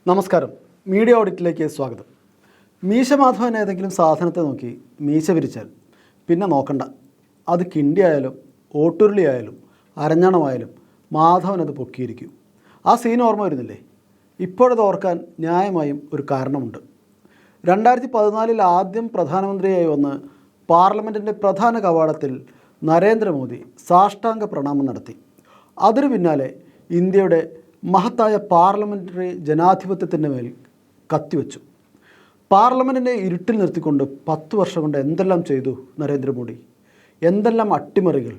നമസ്കാരം. മീഡിയ ഓഡിറ്റിലേക്ക് സ്വാഗതം. മീശമാധവൻ ഏതെങ്കിലും സാധനത്തെ നോക്കി മീശ വിരിച്ചാൽ പിന്നെ നോക്കണ്ട. അത് കിണ്ടിയായാലും ഓട്ടുരുളിയായാലും അരഞ്ഞാണമായാലും മാധവൻ അത് പൊക്കിയിരിക്കും. ആ സീൻ ഓർമ്മ വരുന്നില്ലേ? ഇപ്പോഴത് ഓർക്കാൻ ന്യായമായും ഒരു കാരണമുണ്ട്. 2014 ആദ്യം പ്രധാനമന്ത്രിയായി വന്ന് പാർലമെൻറ്റിൻ്റെ പ്രധാന കവാടത്തിൽ നരേന്ദ്രമോദി സാഷ്ടാംഗ പ്രണാമം നടത്തി. അതിനു പിന്നാലെ ഇന്ത്യയുടെ മഹത്തായ പാർലമെൻ്ററി ജനാധിപത്യത്തിൻ്റെ മേൽ കത്തിവെച്ചു. പാർലമെൻറ്റിനെ ഇരുട്ടിൽ നിർത്തിക്കൊണ്ട് 10 വർഷം കൊണ്ട് എന്തെല്ലാം ചെയ്തു നരേന്ദ്രമോദി, എന്തെല്ലാം അട്ടിമറികൾ.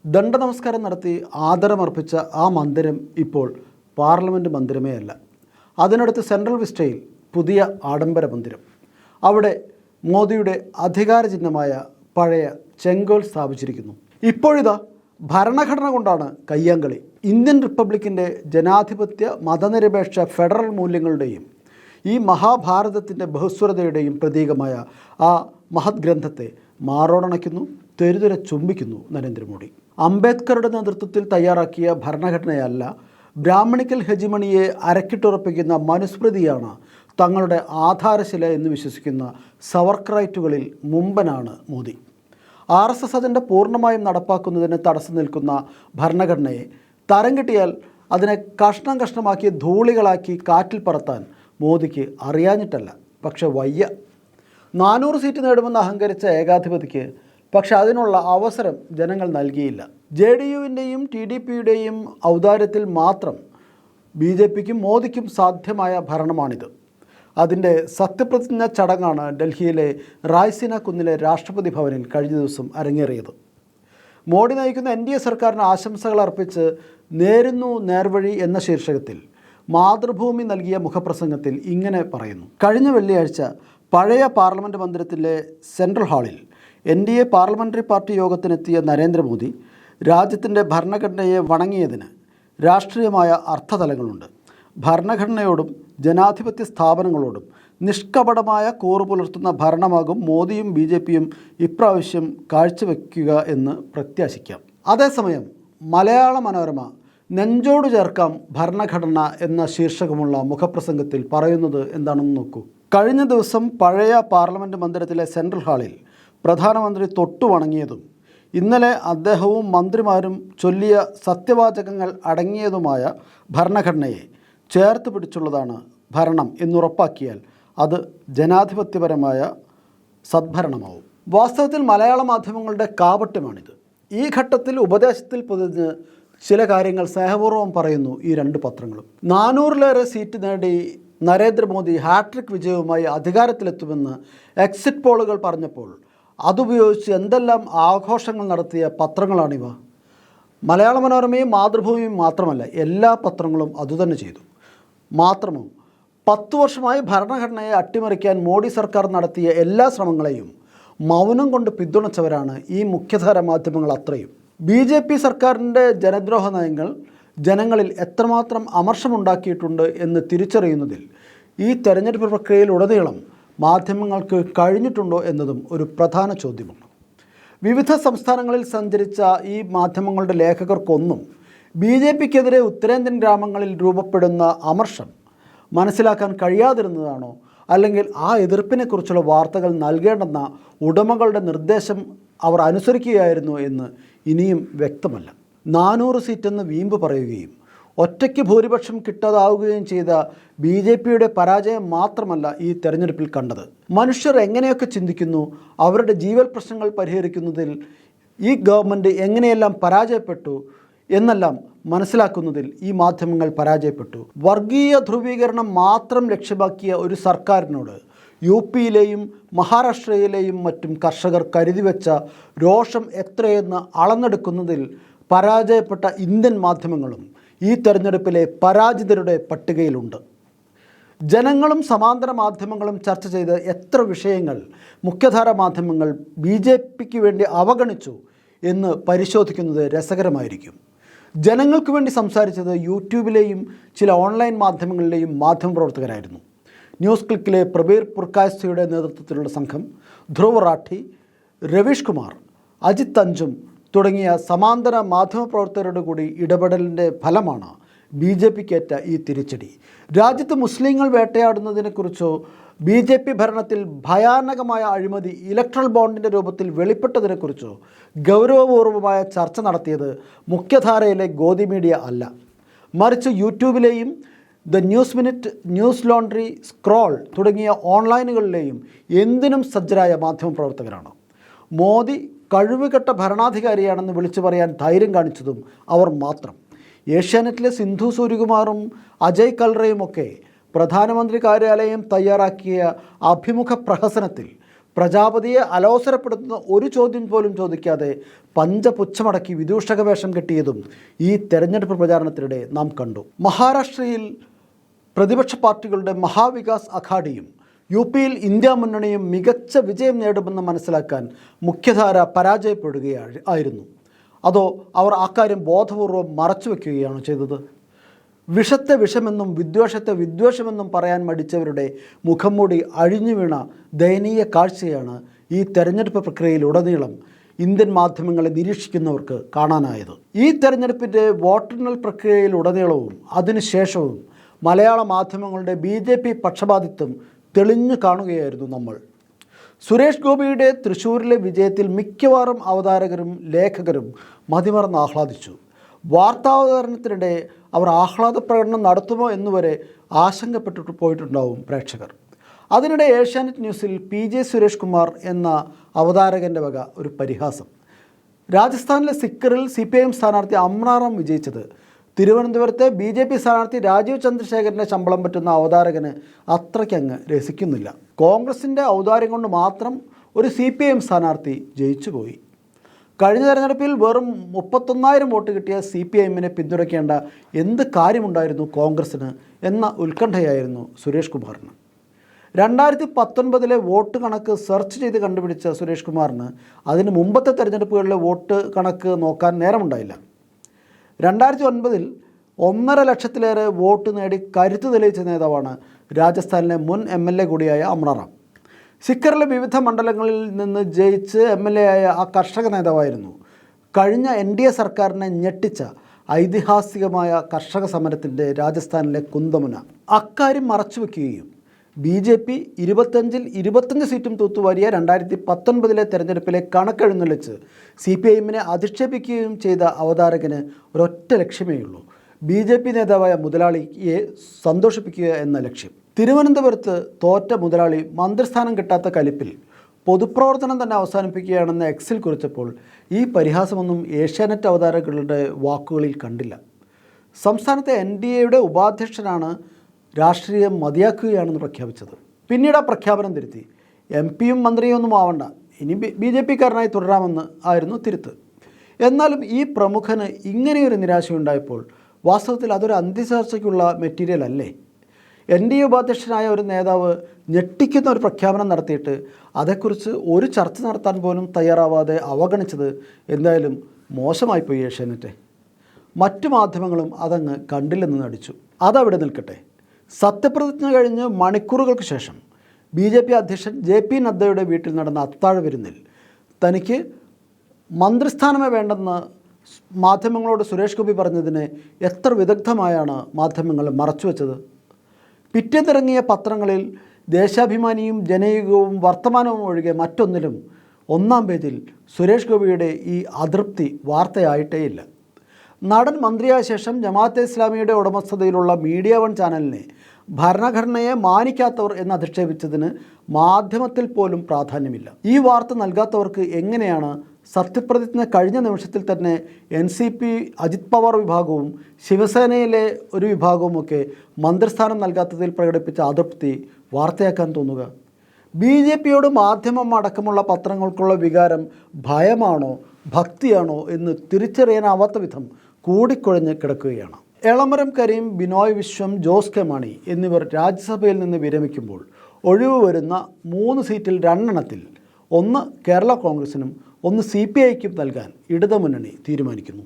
ദണ്ഡനമസ്കാരം നടത്തി ആദരമർപ്പിച്ച ആ മന്ദിരം ഇപ്പോൾ പാർലമെൻറ്റ് മന്ദിരമേ അല്ല. അതിനടുത്ത് സെൻട്രൽ വിസ്റ്റയിൽ പുതിയ ആഡംബര മന്ദിരം. അവിടെ മോദിയുടെ അധികാര ചിഹ്നമായ പഴയ ചെങ്കോൽ സ്ഥാപിച്ചിരിക്കുന്നു. ഇപ്പോഴിതാ ഭരണഘടന കൊണ്ടാണ് കയ്യാങ്കളി. ഇന്ത്യൻ റിപ്പബ്ലിക്കിൻ്റെ ജനാധിപത്യ മതനിരപേക്ഷ ഫെഡറൽ മൂല്യങ്ങളുടെയും ഈ മഹാഭാരതത്തിൻ്റെ ബഹുസ്വരതയുടെയും പ്രതീകമായ ആ മഹത് ഗ്രന്ഥത്തെ മാറോടണയ്ക്കുന്നു, തെരുതെര ചുംബിക്കുന്നു നരേന്ദ്രമോദി. അംബേദ്കറുടെ നേതൃത്വത്തിൽ തയ്യാറാക്കിയ ഭരണഘടനയല്ല, ബ്രാഹ്മണിക്കൽ ഹെജിമണിയെ അരക്കിട്ടുറപ്പിക്കുന്ന മനുസ്മൃതിയാണ് തങ്ങളുടെ ആധാരശില എന്ന് വിശ്വസിക്കുന്ന സവർക്കറൈറ്റുകളിൽ മുമ്പനാണ് മോദി. RSS അതിൻ്റെ പൂർണ്ണമായും നടപ്പാക്കുന്നതിന് തടസ്സം നിൽക്കുന്ന ഭരണഘടനയെ തരം കിട്ടിയാൽ അതിനെ കഷ്ണം കഷ്ണമാക്കി ധൂളികളാക്കി കാറ്റിൽ പറത്താൻ മോദിക്ക് അറിയാഞ്ഞിട്ടല്ല, പക്ഷെ വയ്യ. 400 സീറ്റ് നേടുമെന്ന് അഹങ്കരിച്ച ഏകാധിപതിക്ക് പക്ഷെ അതിനുള്ള അവസരം ജനങ്ങൾ നൽകിയില്ല. JDUവിൻ്റെയും TDPയുടെയും ഔദാര്യത്തിൽ മാത്രം BJPക്കും മോദിക്കും സാധ്യമായ ഭരണമാണിത്. അതിൻ്റെ സത്യപ്രതിജ്ഞ ചടങ്ങാണ് ഡൽഹിയിലെ റായ്സിന കുന്നിലെ രാഷ്ട്രപതി ഭവനിൽ കഴിഞ്ഞ ദിവസം അരങ്ങേറിയത്. മോഡി നയിക്കുന്ന NDA സർക്കാരിന് ആശംസകൾ അർപ്പിച്ച് നേരുന്നു നേർവഴി എന്ന ശീർഷകത്തിൽ മാതൃഭൂമി നൽകിയ മുഖപ്രസംഗത്തിൽ ഇങ്ങനെ പറയുന്നു. കഴിഞ്ഞ വെള്ളിയാഴ്ച പഴയ പാർലമെൻറ്റ് മന്ദിരത്തിലെ സെൻട്രൽ ഹാളിൽ NDA പാർലമെൻ്ററി പാർട്ടി യോഗത്തിനെത്തിയ നരേന്ദ്രമോദി രാജ്യത്തിൻ്റെ ഭരണഘടനയെ വണങ്ങിയതിന് രാഷ്ട്രീയമായ അർത്ഥതലങ്ങളുണ്ട്. ഭരണഘടനയോടും ജനാധിപത്യ സ്ഥാപനങ്ങളോടും നിഷ്കപടമായ കൂറ് പുലർത്തുന്ന ഭരണമാകും മോദിയും BJPയും ഇപ്രാവശ്യം കാഴ്ചവെക്കുക എന്ന് പ്രത്യാശിക്കാം. അതേസമയം മലയാള മനോരമ നെഞ്ചോട് ചേർക്കാം ഭരണഘടന എന്ന ശീർഷകമുള്ള മുഖപ്രസംഗത്തിൽ പറയുന്നത് എന്താണെന്ന് നോക്കൂ. കഴിഞ്ഞ ദിവസം പഴയ പാർലമെൻറ്റ് മന്ദിരത്തിലെ സെൻട്രൽ ഹാളിൽ പ്രധാനമന്ത്രി തൊട്ടു വണങ്ങിയതും ഇന്നലെ അദ്ദേഹവും മന്ത്രിമാരും ചൊല്ലിയ സത്യവാചകങ്ങൾ അടങ്ങിയതുമായ ഭരണഘടനയെ ചേർത്ത് പിടിച്ചുള്ളതാണ് ഭരണം എന്നുറപ്പാക്കിയാൽ അത് ജനാധിപത്യപരമായ സദ്ഭരണമാവും. വാസ്തവത്തിൽ മലയാള മാധ്യമങ്ങളുടെ കാപട്യമാണിത്. ഈ ഘട്ടത്തിൽ ഉപദേശത്തിൽ പൊതിഞ്ഞ് ചില കാര്യങ്ങൾ സ്നേഹപൂർവ്വം പറയുന്നു ഈ 2 പത്രങ്ങളും. 400-ലേറെ സീറ്റ് നേടി നരേന്ദ്രമോദി ഹാട്രിക് വിജയവുമായി അധികാരത്തിലെത്തുമെന്ന് എക്സിറ്റ് പോളുകൾ പറഞ്ഞപ്പോൾ അതുപയോഗിച്ച് എന്തെല്ലാം ആഘോഷങ്ങൾ നടത്തിയ പത്രങ്ങളാണിവ. മലയാള മനോരമയും മാതൃഭൂമിയും മാത്രമല്ല, എല്ലാ പത്രങ്ങളും അതുതന്നെ ചെയ്തു. മാത്രമോ 10 വർഷമായി ഭരണഘടനയെ അട്ടിമറിക്കാൻ മോഡി സർക്കാർ നടത്തിയ എല്ലാ ശ്രമങ്ങളെയും മൗനം കൊണ്ട് പിന്തുണച്ചവരാണ് ഈ മുഖ്യധാര മാധ്യമങ്ങൾ അത്രയും. BJP സർക്കാരിൻ്റെ ജനദ്രോഹ നയങ്ങൾ ജനങ്ങളിൽ എത്രമാത്രം അമർഷമുണ്ടാക്കിയിട്ടുണ്ട് എന്ന് തിരിച്ചറിയുന്നതിൽ ഈ തെരഞ്ഞെടുപ്പ് പ്രക്രിയയിലുടനീളം മാധ്യമങ്ങൾക്ക് കഴിഞ്ഞിട്ടുണ്ടോ എന്നതും ഒരു പ്രധാന ചോദ്യമാണ്. വിവിധ സംസ്ഥാനങ്ങളിൽ സഞ്ചരിച്ച ഈ മാധ്യമങ്ങളുടെ ലേഖകർക്കൊന്നും BJPക്കെതിരെ ഉത്തരേന്ത്യൻ ഗ്രാമങ്ങളിൽ രൂപപ്പെടുന്ന അമർഷം മനസ്സിലാക്കാൻ കഴിയാതിരുന്നതാണോ, അല്ലെങ്കിൽ ആ എതിർപ്പിനെക്കുറിച്ചുള്ള വാർത്തകൾ നൽകേണ്ടെന്ന ഉടമകളുടെ നിർദ്ദേശം അവർ അനുസരിക്കുകയായിരുന്നു എന്ന് ഇനിയും വ്യക്തമല്ല. 400 സീറ്റെന്ന് വീമ്പ് പറയുകയും ഒറ്റയ്ക്ക് ഭൂരിപക്ഷം കിട്ടാതാവുകയും ചെയ്ത BJPയുടെ പരാജയം മാത്രമല്ല ഈ തെരഞ്ഞെടുപ്പിൽ കണ്ടത്. മനുഷ്യർ എങ്ങനെയൊക്കെ ചിന്തിക്കുന്നു, അവരുടെ ജീവൽ പ്രശ്നങ്ങൾ പരിഹരിക്കുന്നതിൽ ഈ ഗവൺമെൻറ് എങ്ങനെയെല്ലാം പരാജയപ്പെട്ടു എന്നെല്ലാം മനസ്സിലാക്കുന്നതിൽ ഈ മാധ്യമങ്ങൾ പരാജയപ്പെട്ടു. വർഗീയ ധ്രുവീകരണം മാത്രം ലക്ഷ്യമാക്കിയ ഒരു സർക്കാരിനോട് UPയിലെയും മഹാരാഷ്ട്രയിലെയും മറ്റും കർഷകർ കരുതിവെച്ച രോഷം എത്രയെന്ന് അളന്നെടുക്കുന്നതിൽ പരാജയപ്പെട്ട ഇന്ത്യൻ മാധ്യമങ്ങളും ഈ തെരഞ്ഞെടുപ്പിലെ പരാജിതരുടെ പട്ടികയിലുണ്ട്. ജനങ്ങളും സമാന്തര മാധ്യമങ്ങളും ചർച്ച ചെയ്ത് എത്ര വിഷയങ്ങൾ മുഖ്യധാര മാധ്യമങ്ങൾ BJPക്ക് വേണ്ടി അവഗണിച്ചു എന്ന് പരിശോധിക്കുന്നത് രസകരമായിരിക്കും. ജനങ്ങൾക്ക് വേണ്ടി സംസാരിച്ചത് യൂട്യൂബിലെയും ചില ഓൺലൈൻ മാധ്യമങ്ങളിലെയും മാധ്യമപ്രവർത്തകരായിരുന്നു. ന്യൂസ് ക്ലിക്കിലെ പ്രബീർ പുർക്കാസ്തിയുടെ നേതൃത്വത്തിലുള്ള സംഘം, ധ്രുവ് റാഠി, രവീഷ് കുമാർ, അജിത് അഞ്ചും തുടങ്ങിയ സമാന്തര മാധ്യമപ്രവർത്തകരുടെ കൂടി ഇടപെടലിൻ്റെ ഫലമാണ് BJPക്കേറ്റ ഈ തിരിച്ചടി. രാജ്യത്ത് മുസ്ലിങ്ങൾ വേട്ടയാടുന്നതിനെക്കുറിച്ചോ BJP ഭരണത്തിൽ ഭയാനകമായ അഴിമതി ഇലക്ട്രൽ ബോണ്ടിൻ്റെ രൂപത്തിൽ വെളിപ്പെട്ടതിനെക്കുറിച്ചോ ഗൗരവപൂർവമായ ചർച്ച നടത്തിയത് മുഖ്യധാരയിലെ ഗോദി മീഡിയ അല്ല, മറിച്ച് യൂട്യൂബിലെയും the news minute, news laundry, scroll തുടങ്ങിയ ഓൺലൈനുകളിലെയും എന്തിനും സജ്ജരായ മാധ്യമപ്രവർത്തകരാണ്. മോദി കഴിവുകെട്ട ഭരണാധികാരിയാണെന്ന് വിളിച്ചു പറയാൻ ധൈര്യം കാണിച്ചതും അവർ മാത്രം. ഏഷ്യാനെറ്റിലെ സിന്ധു സൂര്യകുമാറും അജയ് കൽറയുമൊക്കെ പ്രധാനമന്ത്രി കാര്യാലയം തയ്യാറാക്കിയ അഭിമുഖ പ്രഹസനത്തിൽ പ്രജാപതിയെ അലോസരപ്പെടുത്തുന്ന ഒരു ചോദ്യം പോലും ചോദിക്കാതെ പഞ്ചപുച്ഛമടക്കി വിദൂഷക വേഷം കെട്ടിയതും ഈ തെരഞ്ഞെടുപ്പ് പ്രചാരണത്തിനിടെ നാം കണ്ടു. മഹാരാഷ്ട്രയിൽ പ്രതിപക്ഷ പാർട്ടികളുടെ മഹാവികാസ് അഘാഡിയും UPയിൽ ഇന്ത്യ മുന്നണിയും മികച്ച വിജയം നേടുമെന്ന് മനസ്സിലാക്കാൻ മുഖ്യധാര പരാജയപ്പെടുകയായിരുന്നു. അതോ അവർ അക്കാര്യം ബോധപൂർവം മറച്ചുവെക്കുകയാണോ ചെയ്തത്? വിഷത്തെ വിഷമെന്നും വിദ്വേഷത്തെ വിദ്വേഷമെന്നും പറയാൻ മടിച്ചവരുടെ മുഖംമൂടി അഴിഞ്ഞു വീണ ദയനീയ കാഴ്ചയാണ് ഈ തെരഞ്ഞെടുപ്പ് പ്രക്രിയയിലുടനീളം ഇന്ത്യൻ മാധ്യമങ്ങളെ നിരീക്ഷിക്കുന്നവർക്ക് കാണാനായത്. ഈ തെരഞ്ഞെടുപ്പിൻ്റെ വോട്ടെണ്ണൽ പ്രക്രിയയിലുടനീളവും അതിനുശേഷവും മലയാള മാധ്യമങ്ങളുടെ BJP പക്ഷപാതിത്വം തെളിഞ്ഞു കാണുകയായിരുന്നു നമ്മൾ. സുരേഷ് ഗോപിയുടെ തൃശ്ശൂരിലെ വിജയത്തിൽ മിക്കവാറും അവതാരകരും ലേഖകരും മതിമറന്ന് ആഹ്ലാദിച്ചു. വാർത്താവതരണത്തിനിടെ അവർ ആഹ്ലാദ പ്രകടനം നടത്തുമോ എന്നുവരെ ആശങ്കപ്പെട്ടിട്ട് പോയിട്ടുണ്ടാവും പ്രേക്ഷകർ. അതിനിടെ ഏഷ്യാനെറ്റ് ന്യൂസിൽ PJ സുരേഷ് കുമാർ എന്ന അവതാരകൻ്റെ വക ഒരു പരിഹാസം. രാജസ്ഥാനിലെ സിക്കറിൽ CPIM സ്ഥാനാർത്ഥി അമ്രാറാം വിജയിച്ചത് തിരുവനന്തപുരത്തെ BJP സ്ഥാനാർത്ഥി രാജീവ് ചന്ദ്രശേഖരൻ്റെ ശമ്പളം പറ്റുന്ന അവതാരകന് അത്രയ്ക്കങ്ങ് രസിക്കുന്നില്ല. കോൺഗ്രസിൻ്റെ ഔദാര്യം കൊണ്ട് മാത്രം ഒരു CPIM സ്ഥാനാർത്ഥി ജയിച്ചുപോയി. കഴിഞ്ഞ തെരഞ്ഞെടുപ്പിൽ വെറും 31,000 വോട്ട് കിട്ടിയ CPIMനെ പിന്തുണയ്ക്കേണ്ട എന്ത് കാര്യമുണ്ടായിരുന്നു കോൺഗ്രസ്സിന് എന്ന ഉത്കണ്ഠയായിരുന്നു സുരേഷ് കുമാറിന്. 2019 വോട്ട് കണക്ക് സെർച്ച് ചെയ്ത് കണ്ടുപിടിച്ച സുരേഷ് കുമാറിന് അതിന് മുമ്പത്തെ തെരഞ്ഞെടുപ്പുകളിലെ വോട്ട് കണക്ക് നോക്കാൻ നേരമുണ്ടായില്ല. 2009 1.5 ലക്ഷത്തിലേറെ വോട്ട് നേടി കരുത്ത് തെളിയിച്ച നേതാവാണ് രാജസ്ഥാനിലെ മുൻ MLA കൂടിയായ അമ്രാറാം. സിക്കറിലെ വിവിധ മണ്ഡലങ്ങളിൽ നിന്ന് ജയിച്ച് MLA ആയ ആ കർഷക നേതാവായിരുന്നു കഴിഞ്ഞ NDA സർക്കാരിനെ ഞെട്ടിച്ച ഐതിഹാസികമായ കർഷക സമരത്തിൻ്റെ രാജസ്ഥാനിലെ കുന്തമുന. അക്കാര്യം മറച്ചുവെക്കുകയും BJP 25 സീറ്റും തൂത്തുവാരിയ 2019 തെരഞ്ഞെടുപ്പിലെ കണക്കെഴുന്നള്ളിച്ച് CPIMനെ അധിക്ഷേപിക്കുകയും ചെയ്ത അവതാരകന് ഒരൊറ്റ ലക്ഷ്യമേയുള്ളൂ: BJP നേതാവായ മുതലാളിയെ സന്തോഷിപ്പിക്കുക എന്ന ലക്ഷ്യം. തിരുവനന്തപുരത്ത് തോറ്റ മുതലാളി മന്ത്രിസ്ഥാനം കിട്ടാത്ത കലിപ്പിൽ പൊതുപ്രവർത്തനം തന്നെ അവസാനിപ്പിക്കുകയാണെന്ന് Xൽ കുറിച്ചപ്പോൾ ഈ പരിഹാസമൊന്നും ഏഷ്യാനെറ്റ് അവതാരകരുടെ വാക്കുകളിൽ കണ്ടില്ല. സംസ്ഥാനത്തെ NDAയുടെ ഉപാധ്യക്ഷനാണ് രാഷ്ട്രീയം മതിയാക്കുകയാണെന്ന് പ്രഖ്യാപിച്ചത്. പിന്നീട് ആ പ്രഖ്യാപനം തിരുത്തി MP-യും മന്ത്രിയൊന്നും ആവണ്ട, ഇനി BJP-കാരനായി തുടരാമെന്ന് ആയിരുന്നു തിരുത്ത്. എന്നാലും ഈ പ്രമുഖന് ഇങ്ങനെയൊരു നിരാശയുണ്ടായപ്പോൾ വാസ്തവത്തിൽ അതൊരു അന്ത്യചർച്ചയ്ക്കുള്ള മെറ്റീരിയൽ അല്ലേ? NDA ഉപാധ്യക്ഷനായ ഒരു നേതാവ് ഞെട്ടിക്കുന്ന ഒരു പ്രഖ്യാപനം നടത്തിയിട്ട് അതേക്കുറിച്ച് ഒരു ചർച്ച നടത്താൻ പോലും തയ്യാറാവാതെ അവഗണിച്ചത് എന്തായാലും മോശമായിപ്പോയി ഏഷ്യാനെറ്റ്. മറ്റു മാധ്യമങ്ങളും അതങ്ങ് കണ്ടില്ലെന്ന് നടിച്ചു. അതവിടെ നിൽക്കട്ടെ. സത്യപ്രതിജ്ഞ കഴിഞ്ഞ് മണിക്കൂറുകൾക്ക് ശേഷം BJP അധ്യക്ഷൻ JP നദ്ദയുടെ വീട്ടിൽ നടന്ന അത്താഴ വിരുന്നിൽ തനിക്ക് മന്ത്രിസ്ഥാനമേ വേണ്ടെന്ന് മാധ്യമങ്ങളോട് സുരേഷ് ഗോപി പറഞ്ഞതിനെ എത്ര വിദഗ്ധമായാണ് മാധ്യമങ്ങൾ മറച്ചുവെച്ചത്. പിറ്റേന്നിറങ്ങിയ പത്രങ്ങളിൽ ദേശാഭിമാനിയും ജനയുഗവും വർത്തമാനവും ഒഴികെ മറ്റൊന്നിലും 1-ാം പേജിൽ സുരേഷ് ഗോപിയുടെ ഈ അതൃപ്തി വാർത്തയായിട്ടേയില്ല. നടൻ മന്ത്രിയായ ശേഷം ജമാഅത്തെ ഇസ്ലാമിയുടെ ഉടമസ്ഥതയിലുള്ള മീഡിയ 1 ചാനലിനെ ഭരണഘടനയെ മാനിക്കാത്തവർ എന്ന് അധിക്ഷേപിച്ചതിന് മാധ്യമത്തിൽ പോലും പ്രാധാന്യമില്ല. ഈ വാർത്ത നൽകാത്തവർക്ക് എങ്ങനെയാണ് സത്യപ്രതിജ്ഞ കഴിഞ്ഞ നിമിഷത്തിൽ തന്നെ NCP അജിത് പവാർ വിഭാഗവും ശിവസേനയിലെ ഒരു വിഭാഗവുമൊക്കെ മന്ത്രിസ്ഥാനം നൽകാത്തതിൽ പ്രകടിപ്പിച്ച അതൃപ്തി വാർത്തയാക്കാൻ തോന്നുക? BJPയോട് മാധ്യമം അടക്കമുള്ള പത്രങ്ങൾക്കുള്ള വികാരം ഭയമാണോ ഭക്തിയാണോ എന്ന് തിരിച്ചറിയാനാവാത്ത വിധം കൂടിക്കുഴഞ്ഞ് കിടക്കുകയാണ്. എളമരം കരീം, ബിനോയ് വിശ്വം, ജോസ് കെ മാണി എന്നിവർ രാജ്യസഭയിൽ നിന്ന് വിരമിക്കുമ്പോൾ ഒഴിവ് വരുന്ന 3 സീറ്റിൽ 2 1 കേരള കോൺഗ്രസിനും 1 CPIക്കും നൽകാൻ ഇടതുമുന്നണി തീരുമാനിക്കുന്നു.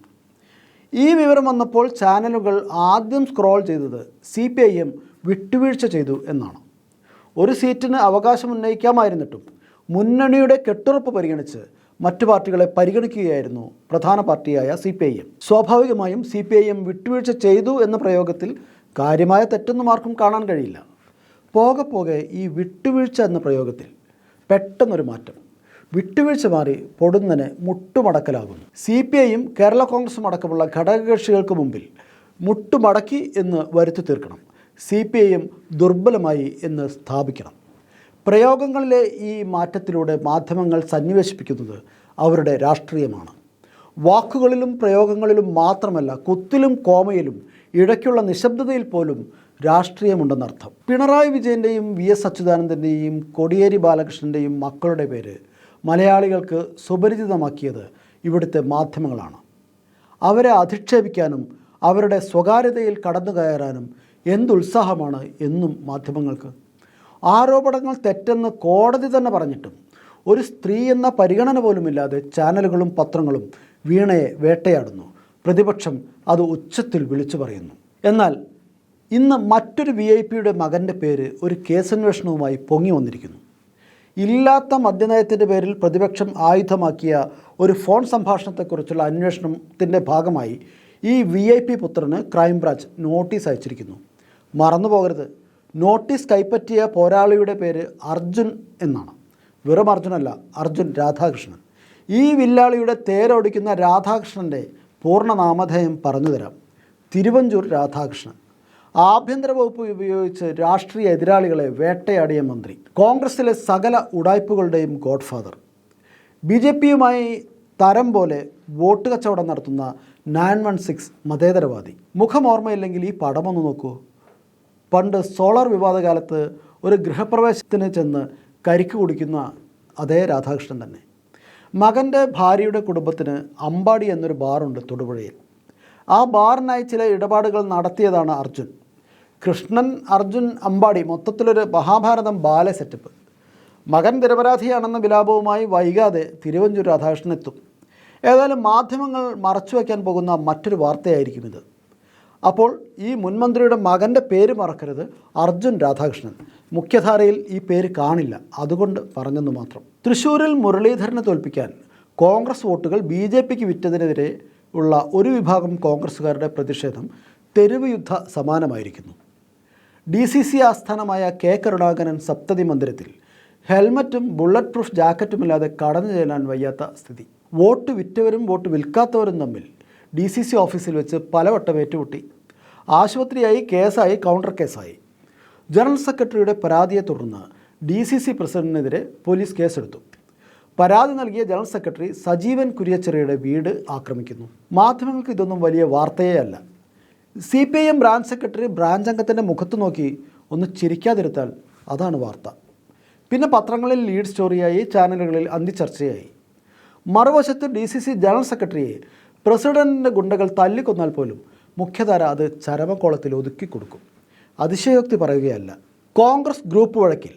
ഈ വിവരം വന്നപ്പോൾ ചാനലുകൾ ആദ്യം സ്ക്രോൾ ചെയ്തത് CPIM വിട്ടുവീഴ്ച ചെയ്തു എന്നാണ്. ഒരു സീറ്റിന് അവകാശം ഉന്നയിക്കാമായിരുന്നിട്ടും മുന്നണിയുടെ കെട്ടുറപ്പ് പരിഗണിച്ച് മറ്റു പാർട്ടികളെ പരിഗണിക്കുകയായിരുന്നു പ്രധാന പാർട്ടിയായ CPIM. സ്വാഭാവികമായും CPIM വിട്ടുവീഴ്ച ചെയ്തു എന്ന പ്രയോഗത്തിൽ കാര്യമായ തെറ്റൊന്നും ആർക്കും കാണാൻ കഴിയില്ല. പോകെ പോകെ ഈ വിട്ടുവീഴ്ച എന്ന പ്രയോഗത്തിൽ പെട്ടെന്നൊരു മാറ്റം. വിട്ടുവീഴ്ച മാറി പൊടുന്നനെ മുട്ടുമടക്കലാകുന്നു. CPIM കേരള കോൺഗ്രസും അടക്കമുള്ള ഘടകകക്ഷികൾക്ക് മുമ്പിൽ മുട്ടുമടക്കി എന്ന് വരുത്തി തീർക്കണം. CPIM ദുർബലമായി എന്ന് സ്ഥാപിക്കണം. പ്രയോഗങ്ങളിലെ ഈ മാറ്റത്തിലൂടെ മാധ്യമങ്ങൾ സന്നിവേശിപ്പിക്കുന്നത് അവരുടെ രാഷ്ട്രീയമാണ്. വാക്കുകളിലും പ്രയോഗങ്ങളിലും മാത്രമല്ല, കുത്തിലും കോമയിലും ഇടയ്ക്കുള്ള നിശബ്ദതയിൽ പോലും രാഷ്ട്രീയമുണ്ടെന്നർത്ഥം. പിണറായി വിജയൻ്റെയും VS അച്യുതാനന്ദൻ്റെയും കോടിയേരി ബാലകൃഷ്ണൻ്റെയും മക്കളുടെ പേര് മലയാളികൾക്ക് സുപരിചിതമാക്കിയത് ഇവിടുത്തെ മാധ്യമങ്ങളാണ്. അവരെ അധിക്ഷേപിക്കാനും അവരുടെ സ്വകാര്യതയിൽ കടന്നു കയറാനും എന്തുത്സാഹമാണ് എന്നും മാധ്യമങ്ങൾക്ക്. ആരോപണങ്ങൾ തെറ്റെന്ന് കോടതി തന്നെ പറഞ്ഞിട്ടും ഒരു സ്ത്രീ എന്ന പരിഗണന പോലുമില്ലാതെ ചാനലുകളും പത്രങ്ങളും വീണയെ വേട്ടയാടുന്നു. പ്രതിപക്ഷം അത് ഉച്ചത്തിൽ വിളിച്ചു പറയുന്നു. എന്നാൽ ഇന്ന് മറ്റൊരു VIP മകൻ്റെ പേര് ഒരു കേസന്വേഷണവുമായി പൊങ്ങി വന്നിരിക്കുന്നു. ഇല്ലാത്ത മദ്യനയത്തിൻ്റെ പേരിൽ പ്രതിപക്ഷം ആയുധമാക്കിയ ഒരു ഫോൺ സംഭാഷണത്തെക്കുറിച്ചുള്ള അന്വേഷണത്തിൻ്റെ ഭാഗമായി ഈ VIP പുത്രന് ക്രൈംബ്രാഞ്ച് നോട്ടീസ് അയച്ചിരിക്കുന്നു. മറന്നുപോകരുത്, നോട്ടീസ് കൈപ്പറ്റിയ പോരാളിയുടെ പേര് അർജുൻ എന്നാണ്. വെറും അർജുനല്ല, അർജുൻ രാധാകൃഷ്ണൻ. ഈ വില്ലാളിയുടെ തേരോടിക്കുന്ന രാധാകൃഷ്ണൻ്റെ പൂർണ്ണ നാമധേയം പറഞ്ഞു തരാം: തിരുവഞ്ചൂർ രാധാകൃഷ്ണൻ. ആഭ്യന്തര വകുപ്പ് ഉപയോഗിച്ച് രാഷ്ട്രീയ എതിരാളികളെ വേട്ടയാടിയ മന്ത്രി, കോൺഗ്രസിലെ സകല ഉടായ്പകളുടെയും ഗോഡ്ഫാദർ, BJPയുമായി തരം പോലെ വോട്ട് കച്ചവടം നടത്തുന്ന 916 മതേതരവാദി. മുഖം ഓർമ്മയില്ലെങ്കിൽ ഈ പടമൊന്ന് നോക്കൂ. പണ്ട് സോളാർ വിവാദകാലത്ത് ഒരു ഗൃഹപ്രവേശത്തിന് ചെന്ന് കരിക്ക് കുടിക്കുന്ന അതേ രാധാകൃഷ്ണൻ തന്നെ. മകൻ്റെ ഭാര്യയുടെ കുടുംബത്തിന് അമ്പാടി എന്നൊരു ബാറുണ്ട് തൊടുപുഴയിൽ. ആ ബാറിനായി ചില ഇടപാടുകൾ നടത്തിയതാണ് അർജുൻ. കൃഷ്ണൻ, അർജുൻ, അമ്പാടി, മൊത്തത്തിലൊരു മഹാഭാരതം ബാല സെറ്റപ്പ്. മകൻ നിരപരാധിയാണെന്ന വിലാപവുമായി വൈകാതെ തിരുവഞ്ചൂർ രാധാകൃഷ്ണൻ എത്തും. ഏതായാലും മാധ്യമങ്ങൾ മറച്ചുവെക്കാൻ പോകുന്ന മറ്റൊരു വാർത്തയായിരിക്കും ഇത്. അപ്പോൾ ഈ മുൻമന്ത്രിയുടെ മകൻ്റെ പേര് മറക്കരുത്, അർജുൻ രാധാകൃഷ്ണൻ. മുഖ്യധാരയിൽ ഈ പേര് കാണില്ല, അതുകൊണ്ട് പറഞ്ഞെന്ന് മാത്രം. തൃശ്ശൂരിൽ മുരളീധരനെ തോൽപ്പിക്കാൻ കോൺഗ്രസ് വോട്ടുകൾ BJPക്ക് വിറ്റതിനെതിരെ ഉള്ള ഒരു വിഭാഗം കോൺഗ്രസ്സുകാരുടെ പ്രതിഷേധം തെരുവ് യുദ്ധ സമാനമായിരിക്കുന്നു. DCC ആസ്ഥാനമായ K കരുണാകരൻ സപ്തതി മന്ദിരത്തിൽ ഹെൽമറ്റും ബുള്ളറ്റ് പ്രൂഫ് ജാക്കറ്റുമില്ലാതെ കടന്നു ചെല്ലാൻ വയ്യാത്ത സ്ഥിതി. വോട്ട് വിറ്റവരും വോട്ട് വിൽക്കാത്തവരും തമ്മിൽ DCC ഓഫീസിൽ വെച്ച് പലവട്ടം ഏറ്റുമുട്ടി. ആശുപത്രിയായി, കേസായി, കൗണ്ടർ കേസായി. ജനറൽ സെക്രട്ടറിയുടെ പരാതിയെ തുടർന്ന് DCC പ്രസിഡന്റിനെതിരെ പോലീസ് കേസെടുത്തു. പരാതി നൽകിയ ജനറൽ സെക്രട്ടറി സജീവൻ കുര്യച്ചിറയുടെ വീട് ആക്രമിക്കുന്നു. മാധ്യമങ്ങൾക്ക് ഇതൊന്നും വലിയ വാർത്തയേ അല്ല. CPIM ബ്രാഞ്ച് സെക്രട്ടറി ബ്രാഞ്ച് അംഗത്തിൻ്റെ മുഖത്ത് നോക്കി ഒന്ന് ചിരിക്കാതിരുത്താൽ അതാണ് വാർത്ത. പിന്നെ പത്രങ്ങളിൽ ലീഡ് സ്റ്റോറിയായി, ചാനലുകളിൽ അന്തിച്ചർച്ചയായി. മറുവശത്ത് DCC ജനറൽ സെക്രട്ടറിയെ പ്രസിഡന്റിൻ്റെ ഗുണ്ടകൾ തല്ലിക്കൊന്നാൽ പോലും മുഖ്യധാര അത് ചരമക്കോളത്തിൽ ഒതുക്കി കൊടുക്കും. അതിശയോക്തി പറയുകയല്ല. കോൺഗ്രസ് ഗ്രൂപ്പ് വഴക്കിൽ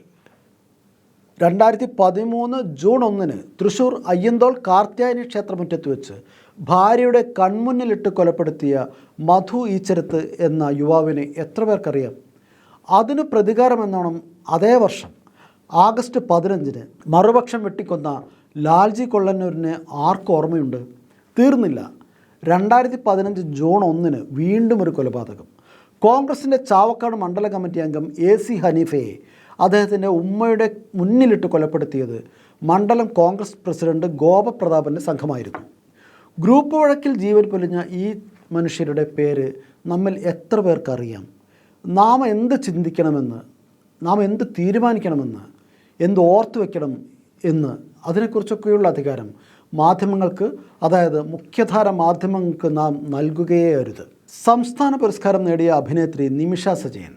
2013 ജൂൺ 1 തൃശ്ശൂർ അയ്യന്തോൾ കാർത്യായനി ക്ഷേത്രമുറ്റത്ത് വെച്ച് ഭാര്യയുടെ കൺമുന്നിലിട്ട് കൊലപ്പെടുത്തിയ മധു ഈച്ചരത്ത് എന്ന യുവാവിനെ എത്ര പേർക്കറിയാം? അതിന് പ്രതികാരമെന്നോണം അതേ വർഷം ആഗസ്റ്റ് 15 മറുപക്ഷം വെട്ടിക്കൊന്ന ലാൽജി കൊള്ളന്നൂരിനെ ആർക്കും ഓർമ്മയുണ്ട്? തീർന്നില്ല. 2015 ജൂൺ 1 വീണ്ടും ഒരു കൊലപാതകം. കോൺഗ്രസിൻ്റെ ചാവക്കാട് മണ്ഡല കമ്മിറ്റി അംഗം AC ഹനീഫയെ അദ്ദേഹത്തിൻ്റെ ഉമ്മയുടെ മുന്നിലിട്ട് കൊലപ്പെടുത്തിയത് മണ്ഡലം കോൺഗ്രസ് പ്രസിഡന്റ് ഗോപപ്രതാപൻ്റെ സംഘമായിരുന്നു. ഗ്രൂപ്പ് വഴക്കിൽ ജീവൻ പൊലിഞ്ഞ ഈ മനുഷ്യരുടെ പേര് നമ്മിൽ എത്ര പേർക്കറിയാം? നാം എന്ത് ചിന്തിക്കണമെന്ന്, നാം എന്ത് തീരുമാനിക്കണമെന്ന്, എന്ത് ഓർത്തു വയ്ക്കണം എന്ന്, അതിനെക്കുറിച്ചൊക്കെയുള്ള അധികാരം മാധ്യമങ്ങൾക്ക്, അതായത് മുഖ്യധാര മാധ്യമങ്ങൾക്ക് നാം നൽകുകയേ അരുത്. സംസ്ഥാന പുരസ്കാരം നേടിയ അഭിനേത്രി നിമിഷ സജയൻ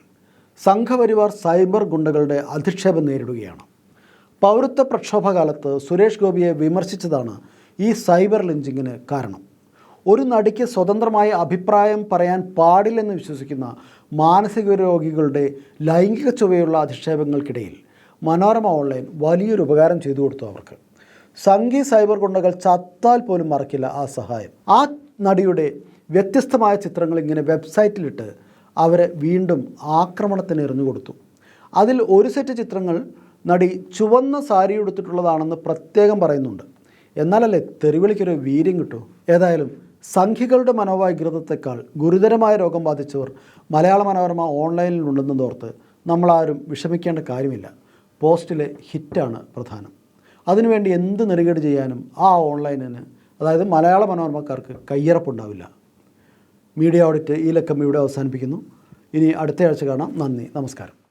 സംഘപരിവാർ സൈബർ ഗുണ്ടകളുടെ അധിക്ഷേപം നേരിടുകയാണ്. പൗരത്വ പ്രക്ഷോഭകാലത്ത് സുരേഷ് ഗോപിയെ വിമർശിച്ചതാണ് ഈ സൈബർ ലിഞ്ചിങ്ങിന് കാരണം. ഒരു നടിക്ക് സ്വതന്ത്രമായ അഭിപ്രായം പറയാൻ പാടില്ലെന്ന് വിശ്വസിക്കുന്ന മാനസിക രോഗികളുടെ ലൈംഗിക ചുവയുള്ള അധിക്ഷേപങ്ങൾക്കിടയിൽ മനോരമ ഓൺലൈൻ വലിയൊരു ഉപകാരം ചെയ്തു കൊടുത്തു അവർക്ക്. സംഘി സൈബർ ഗുണ്ടകൾ ചത്താൽ പോലും മറക്കില്ല ആ സഹായം. ആ നടിയുടെ വ്യത്യസ്തമായ ചിത്രങ്ങൾ ഇങ്ങനെ വെബ്സൈറ്റിലിട്ട് അവരെ വീണ്ടും ആക്രമണത്തിന് എറിഞ്ഞുകൊടുത്തു. അതിൽ ഒരു സെറ്റ് ചിത്രങ്ങൾ നടി ചുവന്ന സാരി ഉടുത്തിട്ടുള്ളതാണെന്ന് പ്രത്യേകം പറയുന്നുണ്ട്. എന്നാലല്ലേ തെറിവിളിക്കൊരു വീര്യം കിട്ടൂ. ഏതായാലും സംഖ്യകളുടെ മനോവൈകൃതത്തെക്കാൾ ഗുരുതരമായ രോഗം ബാധിച്ചവർ മലയാള മനോരമ ഓൺലൈനിലുണ്ടെന്നതോർത്ത് നമ്മളാരും വിഷമിക്കേണ്ട കാര്യമില്ല. പോസ്റ്റിലെ ഹിറ്റാണ് പ്രധാനം. അതിനുവേണ്ടി എന്ത് നെറുകേട് ചെയ്യാനും ആ ഓൺലൈനിന്, അതായത് മലയാള മനോരമക്കാർക്ക് കയ്യറപ്പുണ്ടാവില്ല. മീഡിയ ഓഡിറ്റ് ഈ ലക്കം ഇവിടെ അവസാനിപ്പിക്കുന്നു. ഇനി അടുത്തയാഴ്ച കാണാം. നന്ദി, നമസ്കാരം.